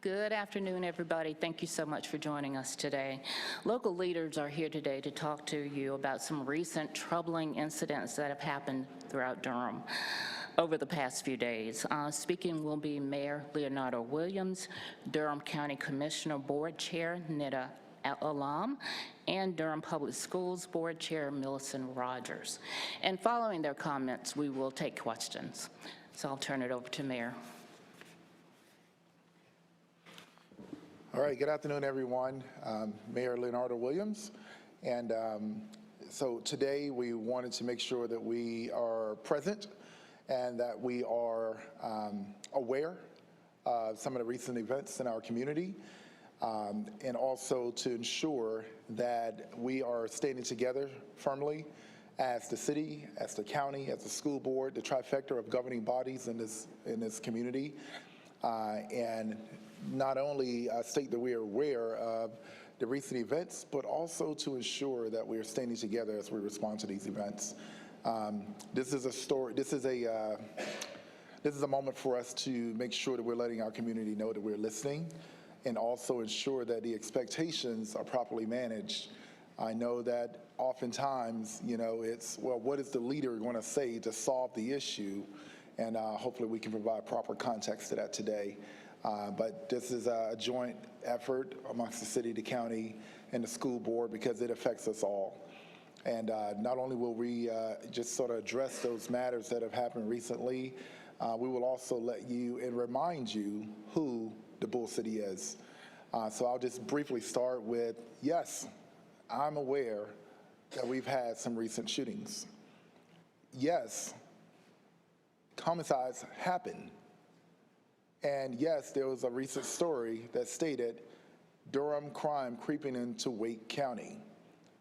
Good afternoon, everybody. Thank you so much for joining us today. Local leaders are here today to talk to you about some recent troubling incidents that have happened throughout Durham over the past few days. Speaking will be Mayor Leonardo Williams, Durham County Commissioner Board Chair Nida, Allam, and Durham Public Schools Board Chair Millicent Rogers. And following their comments, we will take questions. So I'll turn it over to Mayor. All right, good afternoon, everyone. Mayor Leonardo Williams. And so today we wanted to make sure that we are present and that we are aware of some of the recent events in our community, and also to ensure that we are standing together firmly as the city, as the county, as the school board, the trifecta of governing bodies in this community, and not only state that we are aware of the recent events, but also to ensure that we are standing together as we respond to these events. This is a story. This is a moment for us to make sure that we're letting our community know that we're listening, and also ensure that the expectations are properly managed. I know that oftentimes, it's, well, what is the leader going to say to solve the issue? And hopefully we can provide proper context to that today. But this is a joint effort amongst the city, the county, and the school board because it affects us all. And not only will we just sort of address those matters that have happened recently, we will also let you and remind you who the Bull City is. So I'll just briefly start with, yes, I'm aware that we've had some recent shootings. Yes, homicides happen. And yes, there was a recent story that stated Durham crime creeping into Wake County.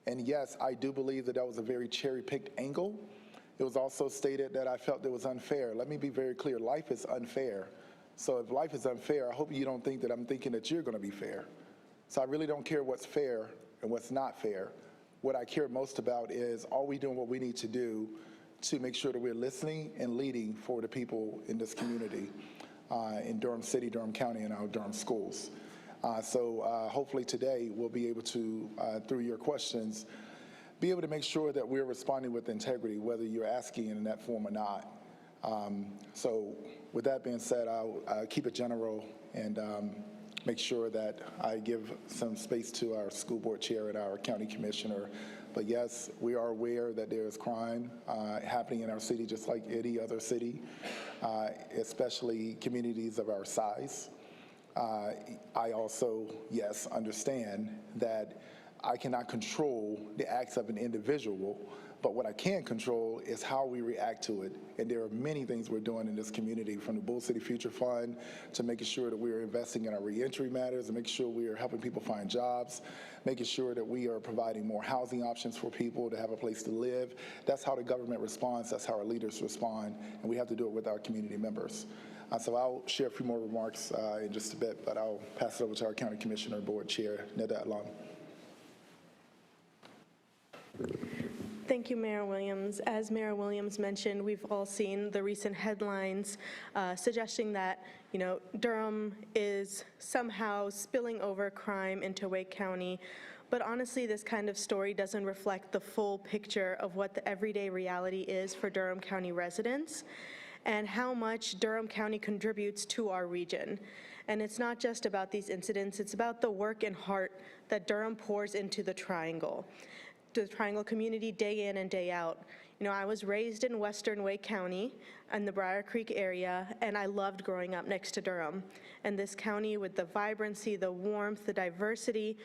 And yes, I do believe that that was a very cherry-picked angle. It was also stated that I felt it was unfair. Let me be very clear, life is unfair. So if life is unfair, I hope you don't think that I'm thinking that you're gonna be fair. So I really don't care what's fair and what's not fair. What I care most about is, are we doing what we need to do to make sure that we're listening and leading for the people in this community? In Durham City, Durham County, and our Durham schools. So hopefully today we'll be able to, through your questions, be able to make sure that we're responding with integrity, whether you're asking in that form or not. So with that being said, I'll keep it general and make sure that I give some space to our school board chair and our county commissioner. But yes, we are aware that there is crime happening in our city just like any other city, especially communities of our size. I also, yes, understand that I cannot control the acts of an individual, but what I can control is how we react to it. And there are many things we're doing in this community, from the Bull City Future Fund to making sure that we are investing in our reentry matters and making sure we are helping people find jobs, making sure that we are providing more housing options for people to have a place to live. That's how the government responds. That's how our leaders respond. And we have to do it with our community members. So I'll share a few more remarks in just a bit, but I'll pass it over to our County Commissioner Board Chair, Nida Allam. Thank you, Mayor Williams. As Mayor Williams mentioned, we've all seen the recent headlines suggesting that, Durham is somehow spilling over crime into Wake County. But honestly, this kind of story doesn't reflect the full picture of what the everyday reality is for Durham County residents and how much Durham County contributes to our region. And it's not just about these incidents, it's about the work and heart that Durham pours into the Triangle community day in and day out. I was raised in Western Wake County in the Briar Creek area, and I loved growing up next to Durham. And this county, with the vibrancy, the warmth, the diversity,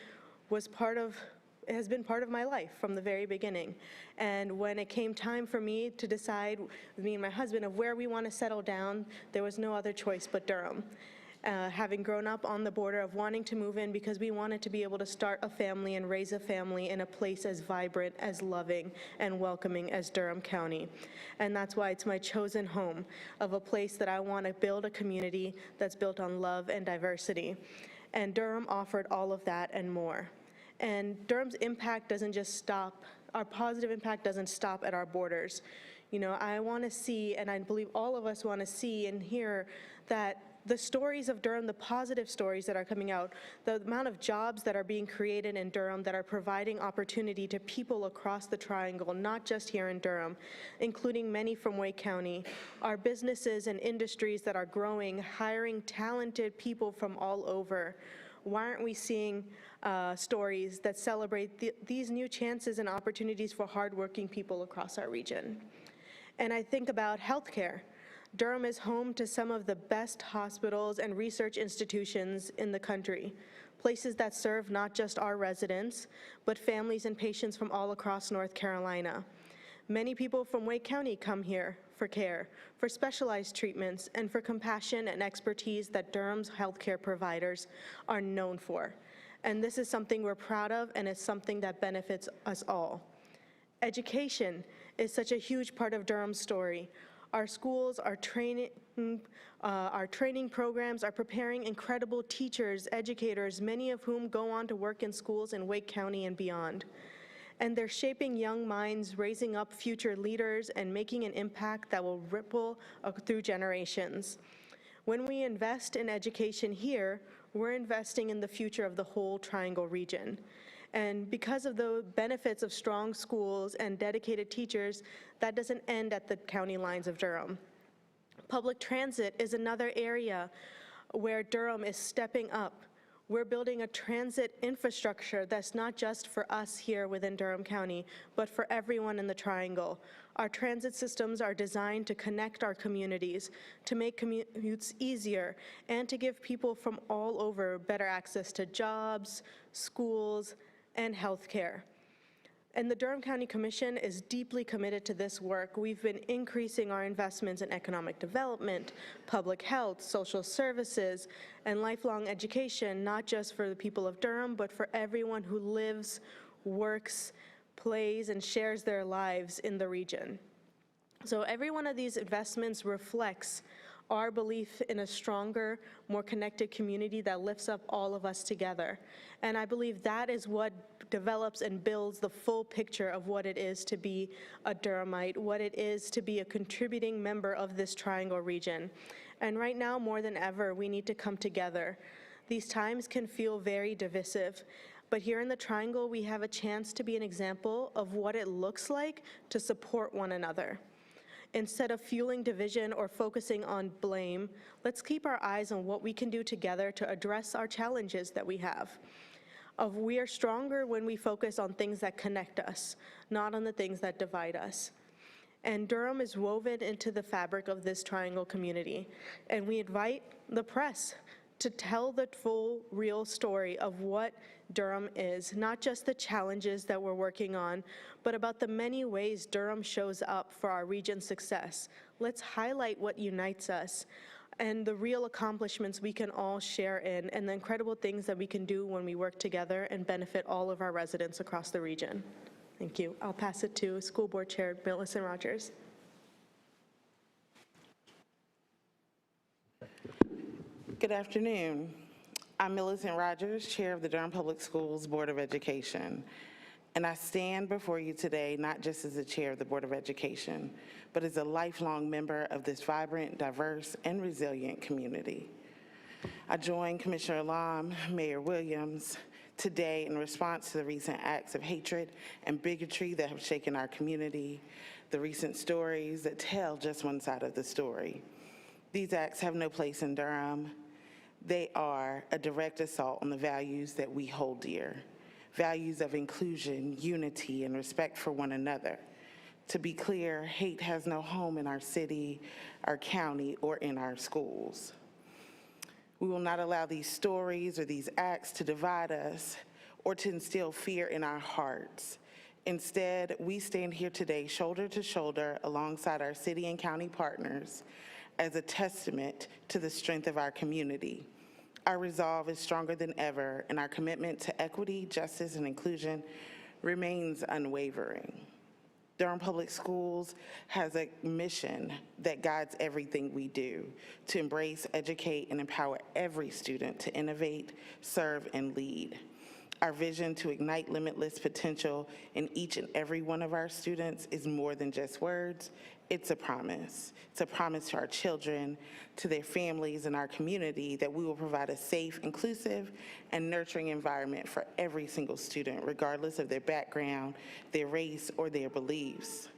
has been part of my life from the very beginning. And when it came time for me to decide, with me and my husband, of where we want to settle down, there was no other choice but Durham. Having grown up on the border of wanting to move in because we wanted to be able to start a family and raise a family in a place as vibrant, as loving, and welcoming as Durham County. And that's why it's my chosen home of a place that I want to build a community that's built on love and diversity. And Durham offered all of that and more. And Durham's impact doesn't just stop, our positive impact doesn't stop at our borders. I want to see, and I believe all of us want to see and hear, that the stories of Durham, the positive stories that are coming out, the amount of jobs that are being created in Durham that are providing opportunity to people across the Triangle, not just here in Durham, including many from Wake County, our businesses and industries that are growing, hiring talented people from all over. Why aren't we seeing stories that celebrate these new chances and opportunities for hardworking people across our region? And I think about healthcare. Durham is home to some of the best hospitals and research institutions in the country, places that serve not just our residents, but families and patients from all across North Carolina. Many people from Wake County come here for care, for specialized treatments, and for compassion and expertise that Durham's healthcare providers are known for. And this is something we're proud of, and it's something that benefits us all. Education is such a huge part of Durham's story. Our schools, our training programs are preparing incredible teachers, educators, many of whom go on to work in schools in Wake County and beyond. And they're shaping young minds, raising up future leaders, and making an impact that will ripple through generations. When we invest in education here, we're investing in the future of the whole Triangle region. And because of the benefits of strong schools and dedicated teachers, that doesn't end at the county lines of Durham. Public transit is another area where Durham is stepping up. We're building a transit infrastructure that's not just for us here within Durham County, but for everyone in the Triangle. Our transit systems are designed to connect our communities, to make commutes easier, and to give people from all over better access to jobs, schools, and healthcare. And the Durham County Commission is deeply committed to this work. We've been increasing our investments in economic development, public health, social services, and lifelong education, not just for the people of Durham, but for everyone who lives, works, plays, and shares their lives in the region. So every one of these investments reflects our belief in a stronger, more connected community that lifts up all of us together. And I believe that is what develops and builds the full picture of what it is to be a Durhamite, what it is to be a contributing member of this Triangle region. And right now, more than ever, we need to come together. These times can feel very divisive, but here in the Triangle, we have a chance to be an example of what it looks like to support one another. Instead of fueling division or focusing on blame, let's keep our eyes on what we can do together to address our challenges that we have. We are stronger when we focus on things that connect us, not on the things that divide us. And Durham is woven into the fabric of this Triangle community. And we invite the press to tell the full, real story of what Durham is, not just the challenges that we're working on, but about the many ways Durham shows up for our region's success. Let's highlight what unites us and the real accomplishments we can all share in, and the incredible things that we can do when we work together and benefit all of our residents across the region. Thank you. I'll pass it to School Board Chair Millicent Rogers. Good afternoon. I'm Millicent Rogers, Chair of the Durham Public Schools Board of Education. And I stand before you today not just as the Chair of the Board of Education, but as a lifelong member of this vibrant, diverse, and resilient community. I join Commissioner Allam, Mayor Williams, today in response to the recent acts of hatred and bigotry that have shaken our community, the recent stories that tell just one side of the story. These acts have no place in Durham. They are a direct assault on the values that we hold dear, values of inclusion, unity, and respect for one another. To be clear, hate has no home in our city, our county, or in our schools. We will not allow these stories or these acts to divide us or to instill fear in our hearts. Instead, we stand here today shoulder to shoulder alongside our city and county partners as a testament to the strength of our community. Our resolve is stronger than ever, and our commitment to equity, justice, and inclusion remains unwavering. Durham Public Schools has a mission that guides everything we do: to embrace, educate, and empower every student to innovate, serve, and lead. Our vision to ignite limitless potential in each and every one of our students is more than just words, it's a promise. It's a promise to our children, to their families, and our community that we will provide a safe, inclusive, and nurturing environment for every single student, regardless of their background, their race, or their beliefs.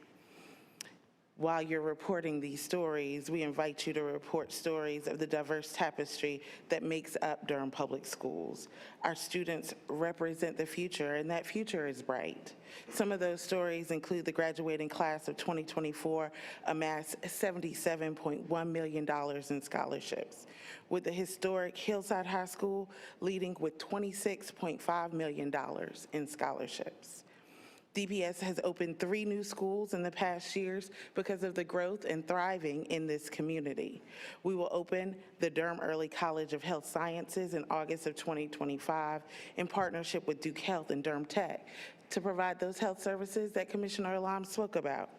While you're reporting these stories, we invite you to report stories of the diverse tapestry that makes up Durham Public Schools. Our students represent the future, and that future is bright. Some of those stories include the graduating class of 2024 amassed $77.1 million in scholarships, with the historic Hillside High School leading with $26.5 million in scholarships. DPS has opened 3 new schools in the past years because of the growth and thriving in this community. We will open the Durham Early College of Health Sciences in August of 2025 in partnership with Duke Health and Durham Tech to provide those health services that Commissioner Allam spoke about.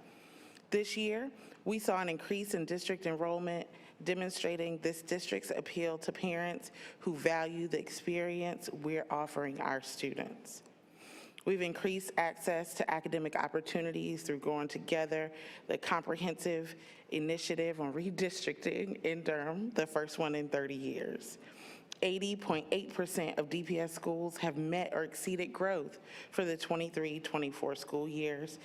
This year, we saw an increase in district enrollment, demonstrating this district's appeal to parents who value the experience we're offering our students. We've increased access to academic opportunities through Growing Together, the comprehensive initiative on redistricting in Durham, the first one in 30 years. 80.8% of DPS schools have met or exceeded growth for the 23-24 school years,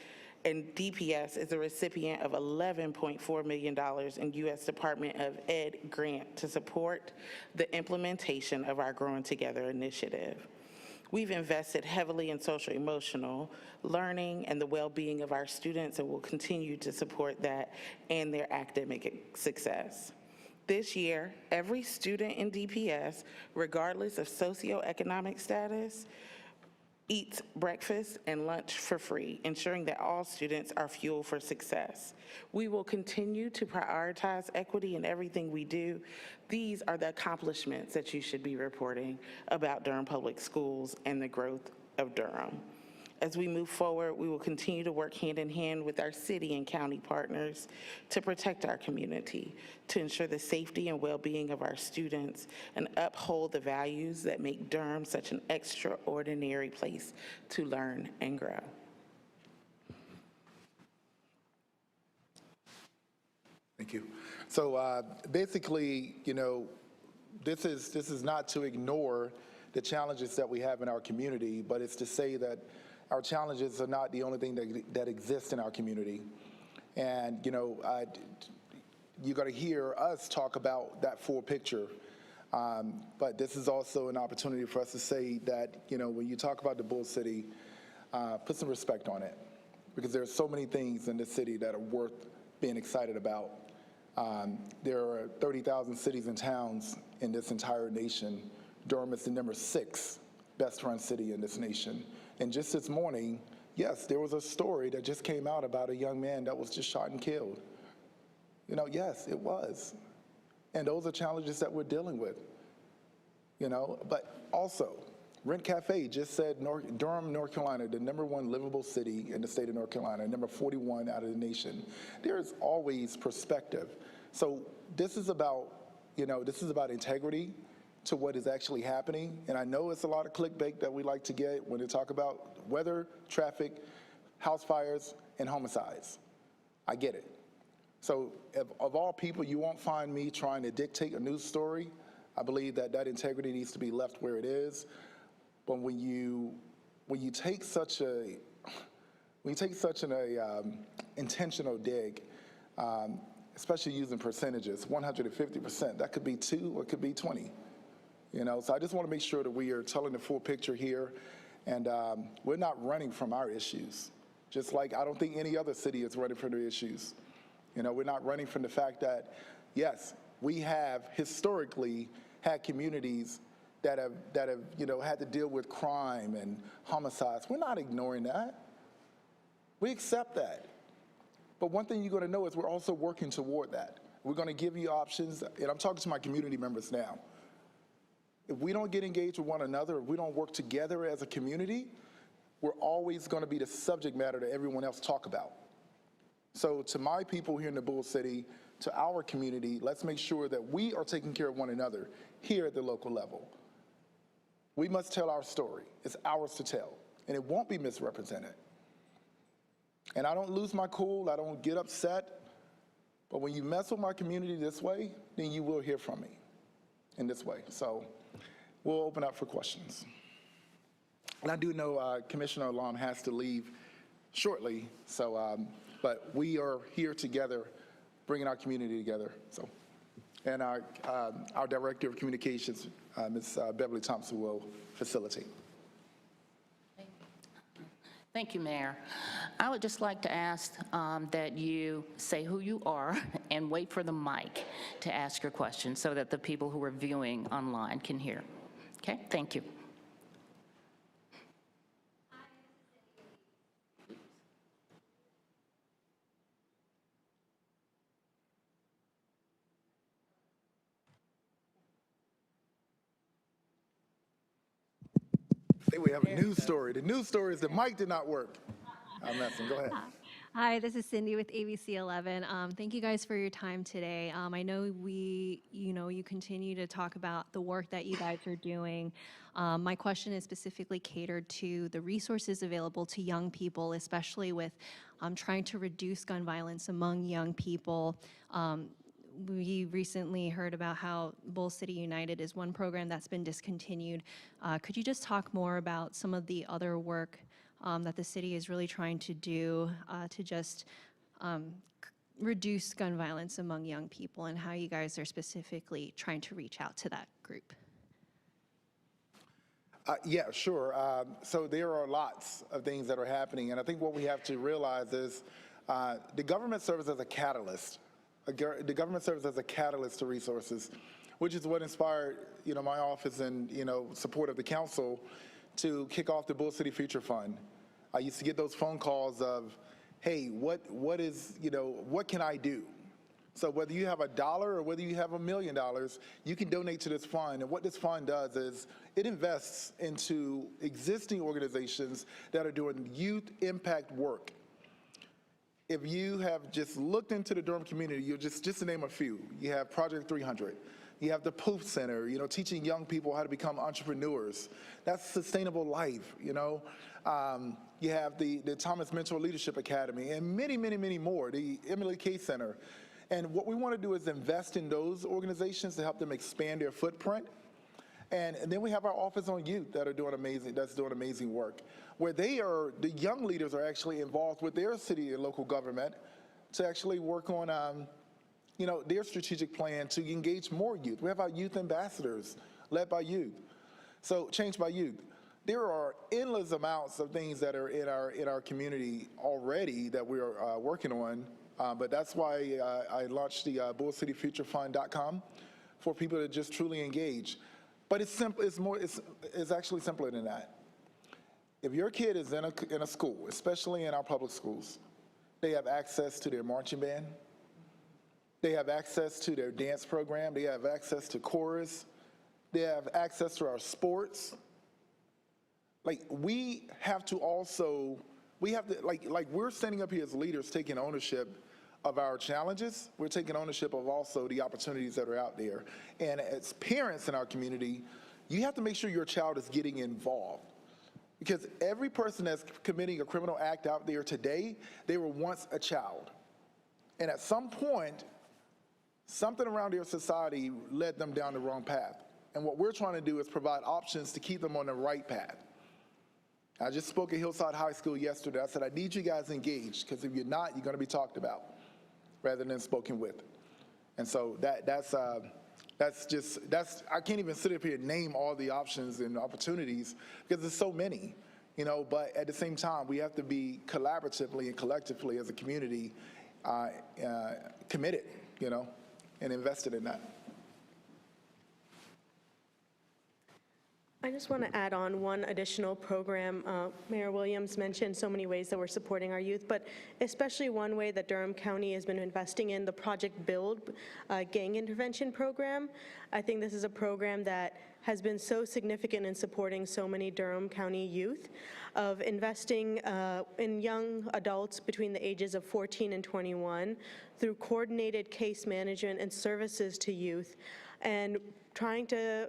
and DPS is a recipient of $11.4 million in U.S. Department of Ed grant to support the implementation of our Growing Together initiative. We've invested heavily in social emotional learning and the well-being of our students, and will continue to support that and their academic success. This year, every student in DPS, regardless of socioeconomic status, eats breakfast and lunch for free, ensuring that all students are fueled for success. We will continue to prioritize equity in everything we do. These are the accomplishments that you should be reporting about Durham Public Schools and the growth of Durham. As we move forward, we will continue to work hand in hand with our city and county partners to protect our community, to ensure the safety and well-being of our students, and uphold the values that make Durham such an extraordinary place to learn and grow. Thank you. So basically, you know, this is not to ignore the challenges that we have in our community, but it's to say that our challenges are not the only thing that exists in our community. And, you know, you're going to hear us talk about that full picture. But this is also an opportunity for us to say that, you know, when you talk about the Bull City, put some respect on it, because there are so many things in this city that are worth being excited about. There are 30,000 cities and towns in this entire nation. Durham is the number 6 best run city in this nation. And just this morning, yes, there was a story that just came out about a young man that was just shot and killed. You know, yes, it was. And those are challenges that we're dealing with, you know. But also, Rent Cafe just said Durham, North Carolina, the number 1 livable city in the state of North Carolina, number 41 out of the nation. There is always perspective. So this is about, you know, this is about integrity to what is actually happening. And I know it's a lot of clickbait that we like to get when they talk about weather, traffic, house fires, and homicides. I get it. So of all people, you won't find me trying to dictate a news story. I believe that that integrity needs to be left where it is. But when you take such an intentional dig, especially using percentages, 150%, that could be 2 or it could be 20. You know, so I just want to make sure that we are telling the full picture here, and we're not running from our issues. Just like I don't think any other city is running from their issues. You know, we're not running from the fact that, yes, we have historically had communities that have you know, had to deal with crime and homicides. We're not ignoring that. We accept that. But one thing you're going to know is we're also working toward that. We're going to give you options, and I'm talking to my community members now. If we don't get engaged with one another, if we don't work together as a community, we're always going to be the subject matter that everyone else talk about. So to my people here in the Bull City, to our community, let's make sure that we are taking care of one another here at the local level. We must tell our story. It's ours to tell, and it won't be misrepresented. And I don't lose my cool. I don't get upset. But when you mess with my community this way, then you will hear from me in this way. So we'll open up for questions. And I do know Commissioner Allam has to leave shortly, so, but we are here together, bringing our community together. So, and our Director of Communications, Ms. Beverly Thompson, will facilitate. Thank you, Mayor. I would just like to ask that you say who you are and wait for the mic to ask your question so that the people who are viewing online can hear. Okay, thank you. I think we have a news story. The news story is the mic did not work. I'm messing. Go ahead. Hi, this is Cindy with ABC 11. Thank you guys for your time today. I know you continue to talk about the work that you guys are doing. My question is specifically catered to the resources available to young people, especially with trying to reduce gun violence among young people. We recently heard about how Bull City United is one program that's been discontinued. Could you just talk more about some of the other work that the city is really trying to do to just reduce gun violence among young people, and how you guys are specifically trying to reach out to that group? Yeah, sure. So there are lots of things that are happening, and I think what we have to realize is the government serves as a catalyst. The government serves as a catalyst to resources, which is what inspired, my office and, support of the council to kick off the Bull City Future Fund. I used to get those phone calls of, hey, what can I do? So whether you have $1 or whether you have $1 million, you can donate to this fund. And what this fund does is it invests into existing organizations that are doing youth impact work. If you have just looked into the Durham community, you'll just to name a few, you have Project 300. You have the Poof Center, teaching young people how to become entrepreneurs. That's sustainable life, You have the Thomas Mentor Leadership Academy and many, many, many more, the Emily K Center. And what we want to do is invest in those organizations to help them expand their footprint. And then we have our Office on Youth that's doing amazing work, where the young leaders are actually involved with their city and local government to actually work on, their strategic plan to engage more youth. We have our youth ambassadors led by youth. So Change by Youth. There are endless amounts of things that are in our community already that we are working on, but that's why I launched the bullcityfuturefund.com for people to just truly engage. But it's simple. It's actually simpler than that. If your kid is in a school, especially in our public schools, they have access to their marching band. They have access to their dance program. They have access to chorus. They have access to our sports. We have to, we're standing up here as leaders taking ownership of our challenges. We're taking ownership of also the opportunities that are out there. And as parents in our community, you have to make sure your child is getting involved. Because every person that's committing a criminal act out there today, they were once a child. And at some point, something around their society led them down the wrong path. And what we're trying to do is provide options to keep them on the right path. I just spoke at Hillside High School yesterday. I said, I need you guys engaged, because if you're not, you're going to be talked about rather than spoken with. And so that's I can't even sit up here and name all the options and opportunities because there's so many, but at the same time, we have to be collaboratively and collectively as a community committed, and invested in that. I just want to add on one additional program. Mayor Williams mentioned so many ways that we're supporting our youth, but especially one way that Durham County has been investing in, the Project Build gang intervention program. I think this is a program that has been so significant in supporting so many Durham County youth, of investing in young adults between the ages of 14 and 21 through coordinated case management and services to youth, and trying to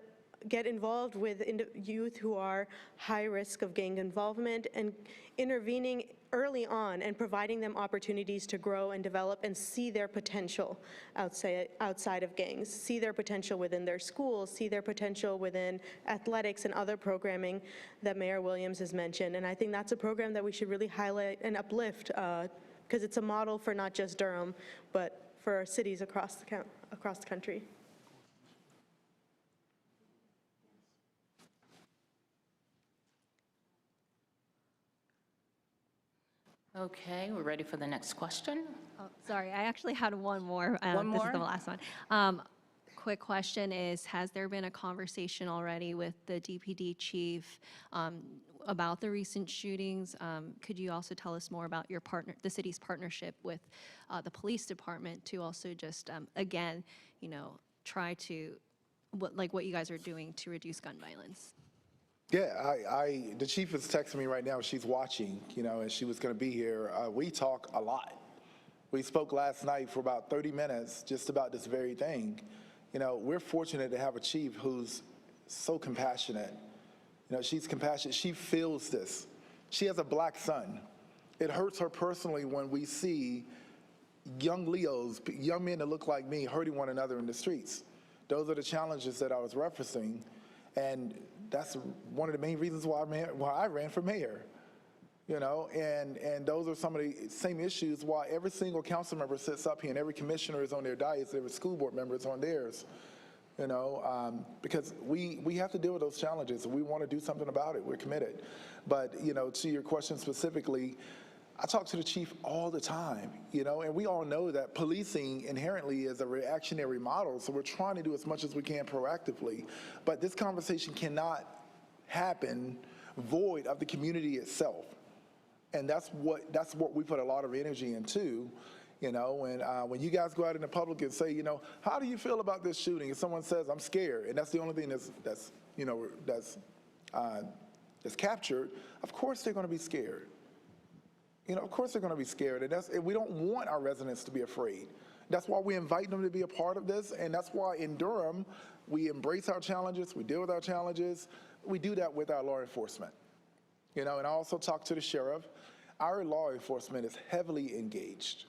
get involved with youth who are high risk of gang involvement and intervening early on and providing them opportunities to grow and develop and see their potential outside of gangs, see their potential within their schools, see their potential within athletics and other programming that Mayor Williams has mentioned. And I think that's a program that we should really highlight and uplift because it's a model for not just Durham, but for cities across the country. Okay, we're ready for the next question. Oh, sorry, I actually had one more. One This is the more? last one. Quick question is, has there been a conversation already with the DPD chief about the recent shootings? Could you also tell us more about your the city's partnership with the police department to also just, again, try to, what you guys are doing to reduce gun violence? Yeah, the chief is texting me right now. She's watching, and she was going to be here. We talk a lot. We spoke last night for about 30 minutes just about this very thing. We're fortunate to have a chief who's so compassionate. She's compassionate. She feels this. She has a black son. It hurts her personally when we see young Leos, young men that look like me, hurting one another in the streets. Those are the challenges that I was referencing. And that's one of the main reasons why I ran for mayor, and those are some of the same issues why every single council member sits up here and every commissioner is on their dais, every school board member is on theirs, because we have to deal with those challenges. We want to do something about it. We're committed. But, to your question specifically, I talk to the chief all the time, and we all know that policing inherently is a reactionary model, so we're trying to do as much as we can proactively. But this conversation cannot happen void of the community itself. And that's what we put a lot of energy into, when you guys go out in the public and say, how do you feel about this shooting? And someone says, I'm scared, and that's the only thing that's captured, of course they're going to be scared. Of course they're going to be scared, and we don't want our residents to be afraid. That's why we invite them to be a part of this, and that's why in Durham, we embrace our challenges, we deal with our challenges. We do that with our law enforcement. And I also talk to the sheriff. Our law enforcement is heavily engaged,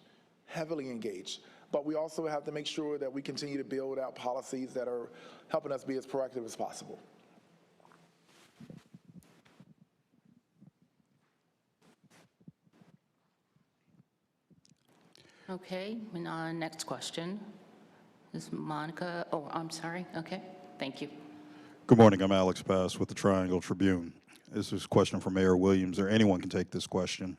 but we also have to make sure that we continue to build out policies that are helping us be as proactive as possible. Okay, and next question is Monica. Oh, I'm sorry. Okay, thank you. Good morning. I'm Alex Bass with the Triangle Tribune. This is a question for Mayor Williams, or anyone can take this question.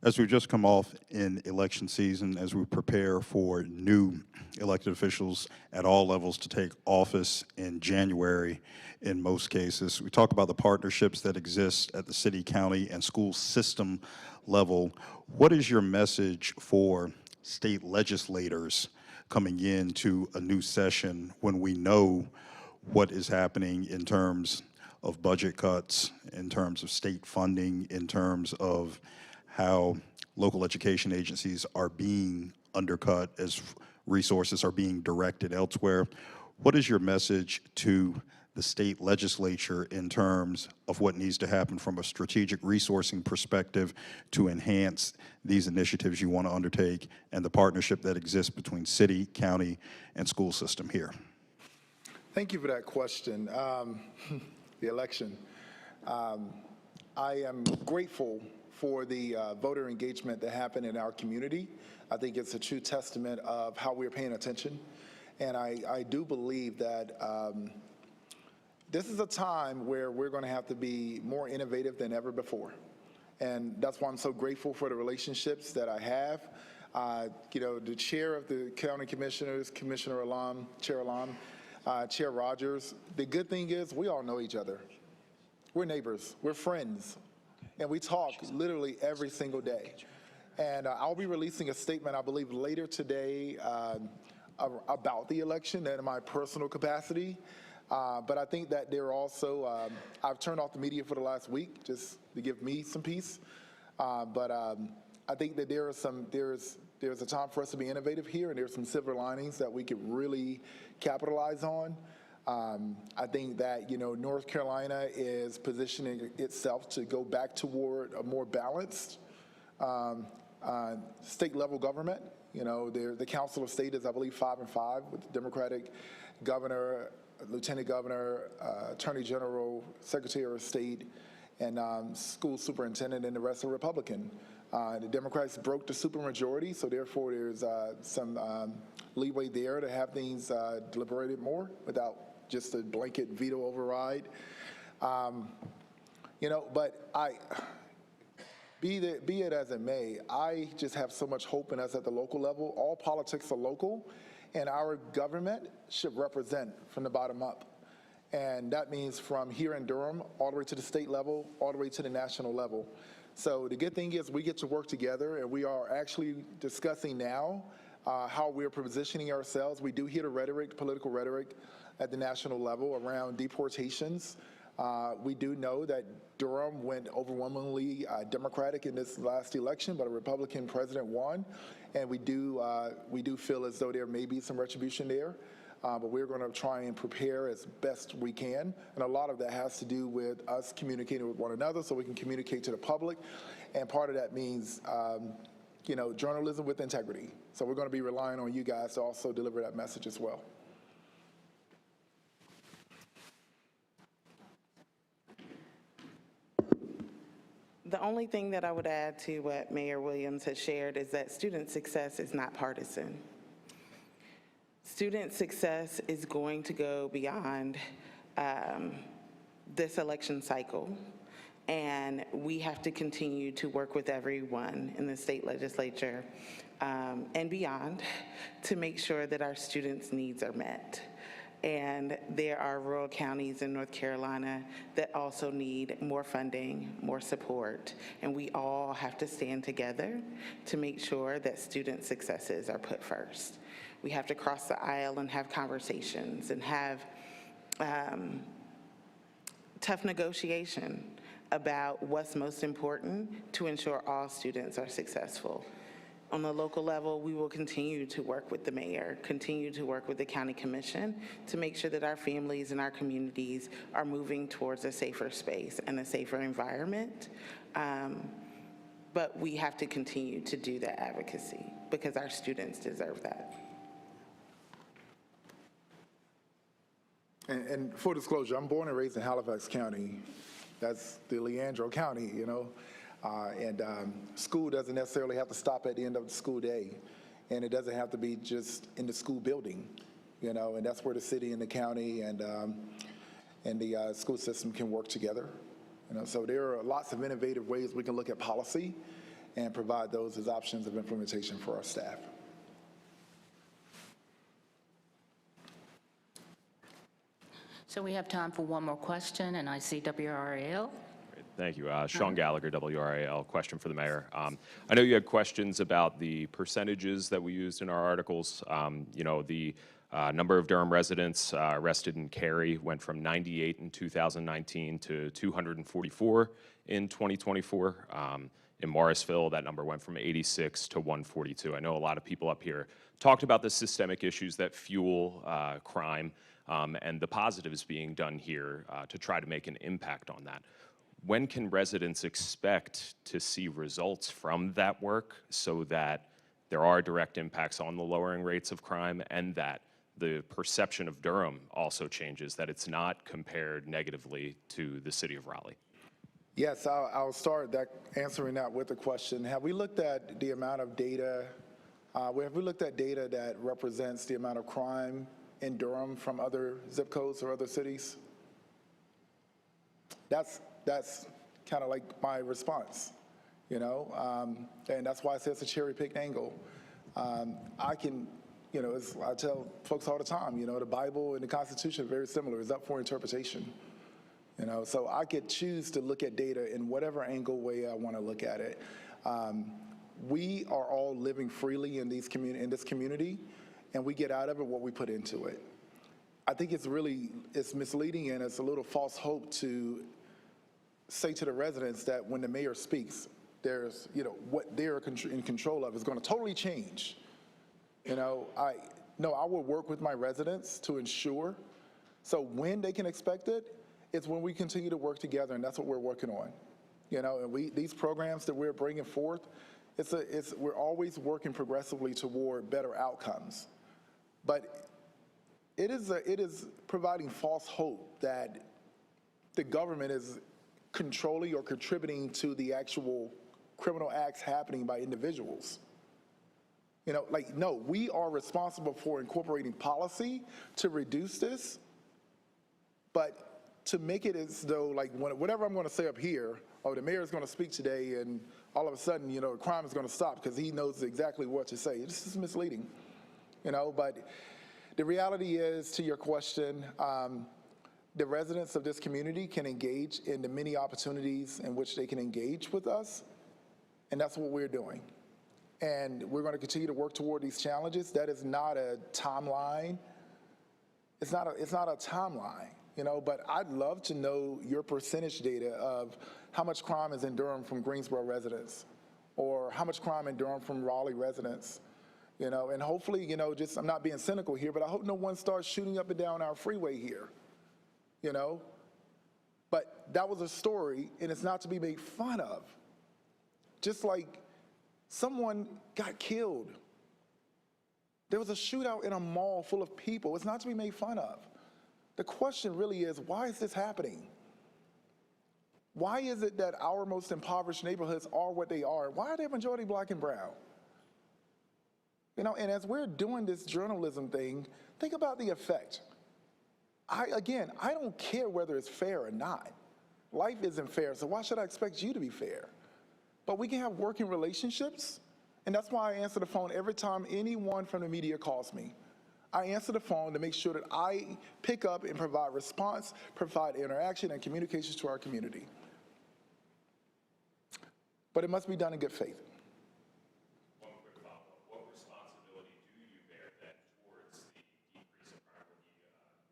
As we've just come off in election season, as we prepare for new elected officials at all levels to take office in January, in most cases, we talk about the partnerships that exist at the city, county, and school system level. What is your message for state legislators coming into a new session when we know what is happening in terms of budget cuts, in terms of state funding, in terms of how local education agencies are being undercut as resources are being directed elsewhere? What is your message to the state legislature in terms of what needs to happen from a strategic resourcing perspective to enhance these initiatives you want to undertake and the partnership that exists between city, county, and school system here? Thank you for that question. The election. I am grateful for the voter engagement that happened in our community. I think it's a true testament of how we're paying attention. And I do believe that this is a time where we're going to have to be more innovative than ever before. And that's why I'm so grateful for the relationships that I have. The chair of the county commissioners, Commissioner Allam, Chair Allam, Chair Rogers, the good thing is we all know each other. We're neighbors, we're friends, and we talk literally every single day. And I'll be releasing a statement, I believe, later today about the election and in my personal capacity. But I think that there are also, I've turned off the media for the last week just to give me some peace. But I think that there's a time for us to be innovative here, and there's some silver linings that we could really capitalize on. I think that, North Carolina is positioning itself to go back toward a more balanced state-level government. The Council of State is, I believe, 5-5 with the Democratic governor, lieutenant governor, attorney general, secretary of state, and school superintendent, and the rest are Republican. The Democrats broke the supermajority, so therefore there's some leeway there to have things deliberated more without just a blanket veto override. But be it as it may, I just have so much hope in us at the local level. All politics are local, and our government should represent from the bottom up. And that means from here in Durham, all the way to the state level, all the way to the national level. So the good thing is we get to work together, and we are actually discussing now how we're positioning ourselves. We do hear the rhetoric, political rhetoric at the national level around deportations. We do know that Durham went overwhelmingly Democratic in this last election, but a Republican president won, and we do feel as though there may be some retribution there. But we're going to try and prepare as best we can, and a lot of that has to do with us communicating with one another so we can communicate to the public, and part of that means journalism with integrity. So we're going to be relying on you guys to also deliver that message as well. The only thing that I would add to what Mayor Williams has shared is that student success is not partisan. Student success is going to go beyond this election cycle, and we have to continue to work with everyone in the state legislature and beyond to make sure that our students' needs are met. And there are rural counties in North Carolina that also need more funding, more support, and we all have to stand together to make sure that student successes are put first. We have to cross the aisle and have conversations and have tough negotiation about what's most important to ensure all students are successful. On the local level, we will continue to work with the mayor, continue to work with the county commission to make sure that our families and our communities are moving towards a safer space and a safer environment. But we have to continue to do that advocacy because our students deserve that. And full disclosure, I'm born and raised in Halifax County. That's the Leandro County, and school doesn't necessarily have to stop at the end of the school day, and it doesn't have to be just in the school building, and that's where the city and the county and the school system can work together. So there are lots of innovative ways we can look at policy and provide those as options of implementation for our staff. So we have time for one more question, and I see WRAL. Thank you. Sean Gallagher, WRAL. Question for the mayor. I know you had questions about the percentages that we used in our articles. The number of Durham residents arrested in Cary went from 98 in 2019 to 244 in 2024. In Morrisville, that number went from 86 to 142. I know a lot of people up here talked about the systemic issues that fuel crime and the positives being done here to try to make an impact on that. When can residents expect to see results from that work so that there are direct impacts on the lowering rates of crime and that the perception of Durham also changes, that it's not compared negatively to the city of Raleigh? Yes, I'll start answering that with a question. Have we looked at the amount of data, have we looked at data that represents the amount of crime in Durham from other zip codes or other cities? That's kind of like my response, and that's why I say it's a cherry-picked angle. I tell folks all the time, the Bible and the Constitution are very similar. It's up for interpretation, so I could choose to look at data in whatever angle way I want to look at it. We are all living freely in this community, and we get out of it what we put into it. I think it's misleading and it's a little false hope to say to the residents that when the mayor speaks, there's, what they're in control of is going to totally change. I will work with my residents to ensure So when they can expect it, it's when we continue to work together, and that's what we're working on. You know, and these programs that we're bringing forth, we're always working progressively toward better outcomes. But it is providing false hope that the government is controlling or contributing to the actual criminal acts happening by individuals. You know, like, no, we are responsible for incorporating policy to reduce this, but to make it as though, like, whatever I'm going to say up here, oh, the mayor is going to speak today, and all of a sudden, you know, crime is going to stop because he knows exactly what to say. This is misleading, you know, but the reality is, to your question, the residents of this community can engage in the many opportunities in which they can engage with us, and that's what we're doing. And we're going to continue to work toward these challenges. That is not a timeline. It's not a timeline, you know, but I'd love to know your percentage data of how much crime is in Durham from Greensboro residents, or how much crime in Durham from Raleigh residents, you know, and hopefully, you know, just, I'm not being cynical here, but I hope no one starts shooting up and down our freeway here, you know. But that was a story, and it's not to be made fun of. Just like someone got killed. There was a shootout in a mall full of people. It's not to be made fun of. The question really is, why is this happening? Why is it that our most impoverished neighborhoods are what they are? Why are they majority black and brown? You know, and as we're doing this journalism thing, think about the effect. I don't care whether it's fair or not. Life isn't fair, so why should I expect you to be fair? But we can have working relationships, and that's why I answer the phone every time anyone from the media calls me. I answer the phone to make sure that I pick up and provide response, provide interaction and communications to our community. But it must be done in good faith. One quick follow-up. What responsibility do you bear then towards the decrease of crime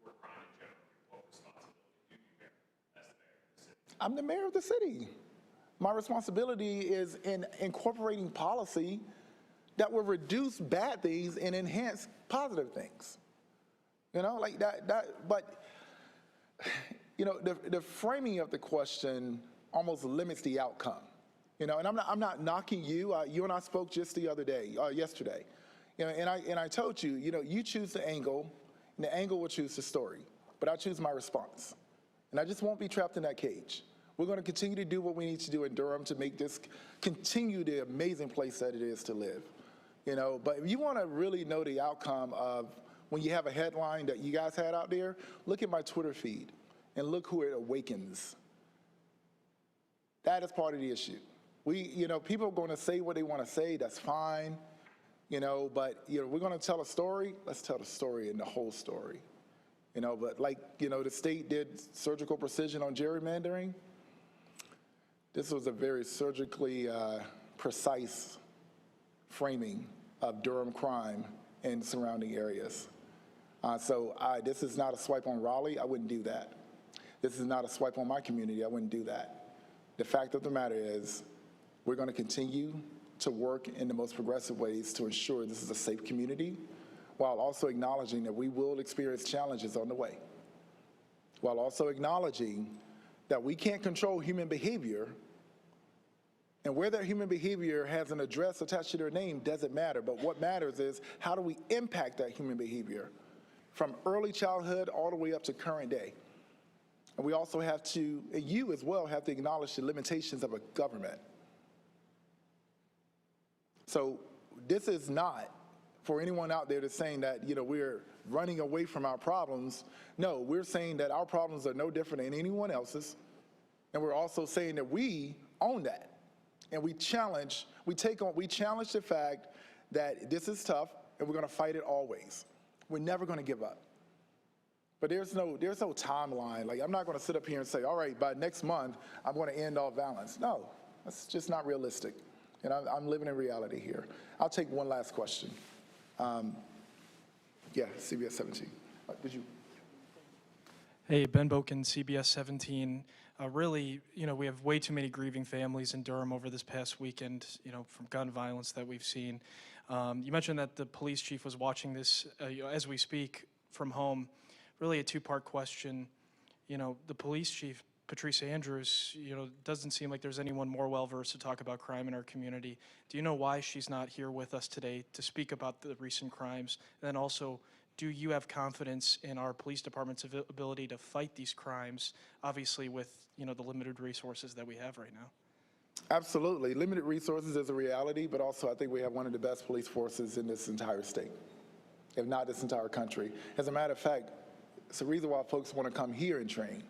or crime in general? What responsibility do you bear as the mayor of the city? I'm the mayor of the city. My responsibility is in incorporating policy that will reduce bad things and enhance positive things. You know, like that, but, you know, the framing of the question almost limits the outcome. You know, and I'm not knocking you. You and I spoke just the other day, yesterday. You know, and I told you, you know, you choose the angle, and the angle will choose the story. But I choose my response. And I just won't be trapped in that cage. We're going to continue to do what we need to do in Durham to make this continue the amazing place that it is to live. You know, but if you want to really know the outcome of when you have a headline that you guys had out there, look at my Twitter feed and look who it awakens. That is part of the issue. You know, people are going to say what they want to say. That's fine. You know, but, you know, we're going to tell a story. Let's tell the story and the whole story. You know, but like, you know, the state did surgical precision on gerrymandering. This was a very surgically precise framing of Durham crime and surrounding areas. This is not a swipe on Raleigh. I wouldn't do that. This is not a swipe on my community. I wouldn't do that. The fact of the matter is, we're going to continue to work in the most progressive ways to ensure this is a safe community, while also acknowledging that we will experience challenges on the way, while also acknowledging that we can't control human behavior, and where that human behavior has an address attached to their name doesn't matter, but what matters is how do we impact that human behavior from early childhood all the way up to current day. And we also have to, and you as well, have to acknowledge the limitations of a government. So this is not for anyone out there that's saying that, you know, we're running away from our problems. No, we're saying that our problems are no different than anyone else's. And we're also saying that we own that. And we challenge the fact that this is tough and we're going to fight it always. We're never going to give up. But there's no timeline. Like, I'm not going to sit up here and say, all right, by next month, I'm going to end all violence. No, that's just not realistic. And I'm living in reality here. I'll take one last question. Yeah, CBS 17. Did you? Hey, Ben Boken, CBS 17. Really, you know, we have way too many grieving families in Durham over this past weekend, you know, from gun violence that we've seen. You mentioned that the police chief was watching this as we speak from home. really a two-part question. You know, the police chief, Patrice Andrews, you know, doesn't seem like there's anyone more well-versed to talk about crime in our community. Do you know why she's not here with us today to speak about the recent crimes? And then also, do you have confidence in our police department's ability to fight these crimes, obviously with, you know, the limited resources that we have right now? Absolutely. Limited resources is a reality, but also I think we have one of the best police forces in this entire state, if not this entire country. As a matter of fact, it's the reason why folks want to come here and train,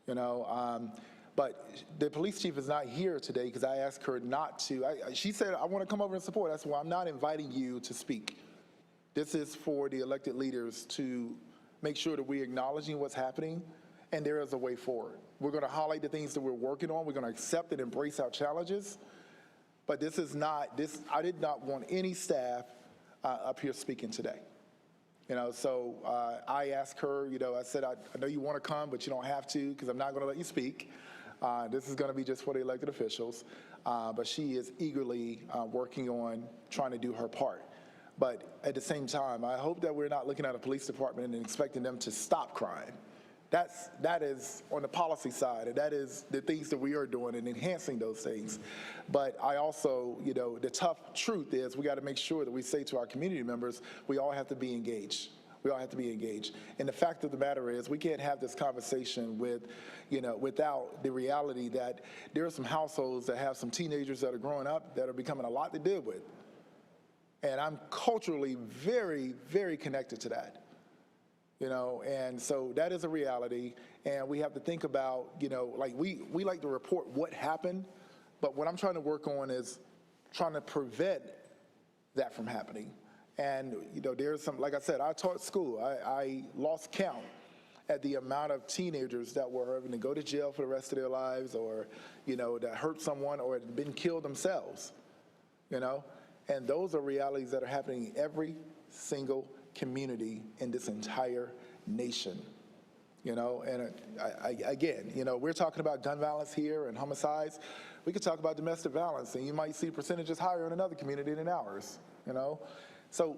you know. But the police chief is not here today because I asked her not to. She said, I want to come over and support. I said, well, I'm not inviting you to speak. This is for the elected leaders to make sure that we're acknowledging what's happening and there is a way forward. We're going to highlight the things that we're working on. We're going to accept and embrace our challenges. But this is not, I did not want any staff up here speaking today. You know, so I asked her, you know, I said, I know you want to come, but you don't have to because I'm not going to let you speak. This is going to be just for the elected officials. But she is eagerly working on trying to do her part. But at the same time, I hope that we're not looking at a police department and expecting them to stop crime. That is on the policy side, and that is the things that we are doing and enhancing those things. But I also, you know, the tough truth is we got to make sure that we say to our community members, we all have to be engaged. We all have to be engaged. And the fact of the matter is we can't have this conversation with, you know, without the reality that there are some households that have some teenagers that are growing up that are becoming a lot to deal with. And I'm culturally very, very connected to that, you know, and so that is a reality. And we have to think about, you know, like we like to report what happened, but what I'm trying to work on is trying to prevent that from happening. And, you know, there's some, like I said, I taught school. I lost count at the amount of teenagers that were having to go to jail for the rest of their lives or, you know, that hurt someone or had been killed themselves, you know. And those are realities that are happening in every single community in this entire nation, you know. And again, you know, we're talking about gun violence here and homicides. We could talk about domestic violence, and you might see percentages higher in another community than ours, you know. So,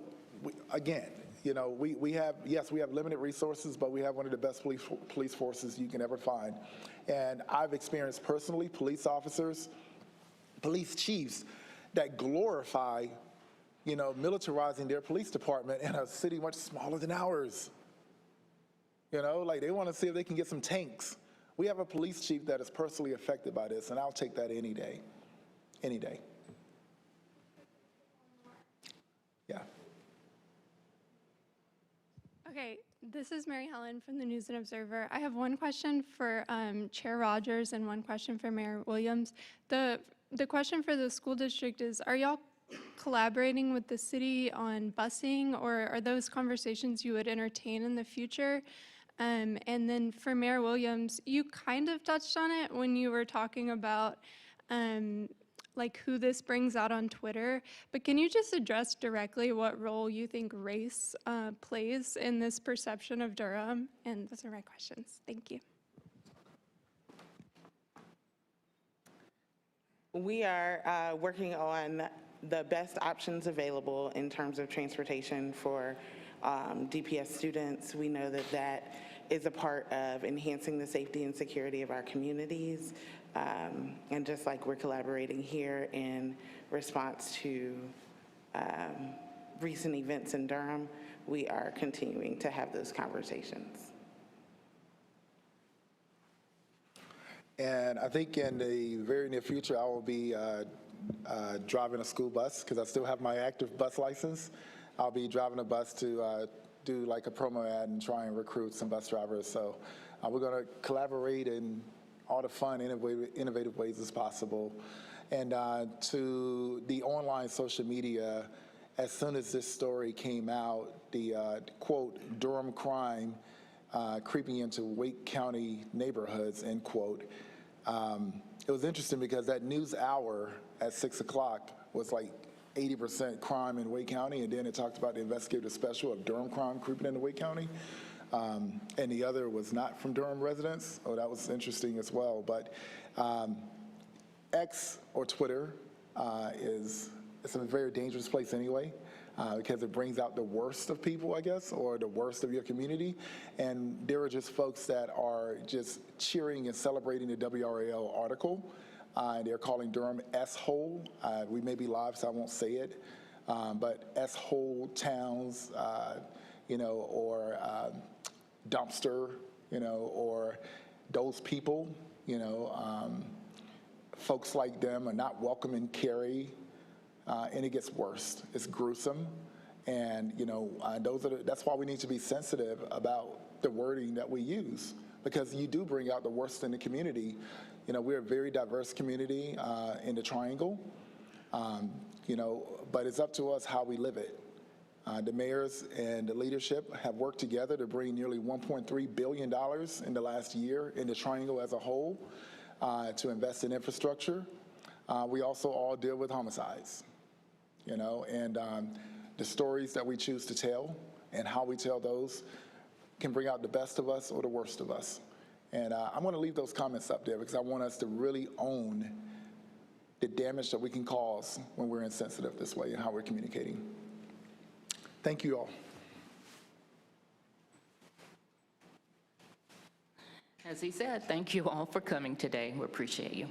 again, you know, we have, yes, we have limited resources, but we have one of the best police forces you can ever find. And I've experienced personally police officers, police chiefs that glorify, you know, militarizing their police department in a city much smaller than ours. You know, like they want to see if they can get some tanks. We have a police chief that is personally affected by this, and I'll take that any day, any day. Yeah. Okay, this is Mary Helen from the News and Observer. I have one question for Chair Rogers and one question for Mayor Williams. The question for the school district is, are y'all collaborating with the city on busing, or are those conversations you would entertain in the future? And then for Mayor Williams, you kind of touched on it when you were talking about like who this brings out on Twitter, but can you just address directly what role you think race plays in this perception of Durham? And those are my questions. Thank you. We are working on the best options available in terms of transportation for DPS students. We know that that is a part of enhancing the safety and security of our communities. And just like we're collaborating here in response to recent events in Durham, we are continuing to have those conversations. And I think in the very near future, I will be driving a school bus because I still have my active bus license. I'll be driving a bus to do like a promo ad and try and recruit some bus drivers. So we're going to collaborate in all the fun, innovative ways as possible. And to the online social media, as soon as this story came out, the quote, Durham crime creeping into Wake County neighborhoods, end quote. It was interesting because that news hour at 6 o'clock was like 80% crime in Wake County, and then it talked about the investigative special of Durham crime creeping into Wake County. And the other was not from Durham residents. Oh, that was interesting as well. But X or Twitter it's a very dangerous place anyway. because it brings out the worst of people, I guess, or the worst of your community. And there are just folks that are just cheering and celebrating the WRAL article. They're calling Durham S-hole. We may be live, so I won't say it. But S-hole towns, or dumpster, or those people, folks like them are not welcome in Cary, and it gets worse. It's gruesome, and that's why we need to be sensitive about the wording that we use, because you do bring out the worst in the community. We're a very diverse community in the Triangle, but it's up to us how we live it. The mayors and the leadership have worked together to bring nearly $1.3 billion in the last year in the Triangle as a whole to invest in infrastructure. We also all deal with homicides, and the stories that we choose to tell and how we tell those can bring out the best of us or the worst of us. And I'm going to leave those comments up there because I want us to really own the damage that we can cause when we're insensitive this way and how we're communicating. Thank you all. As he said, thank you all for coming today. We appreciate you.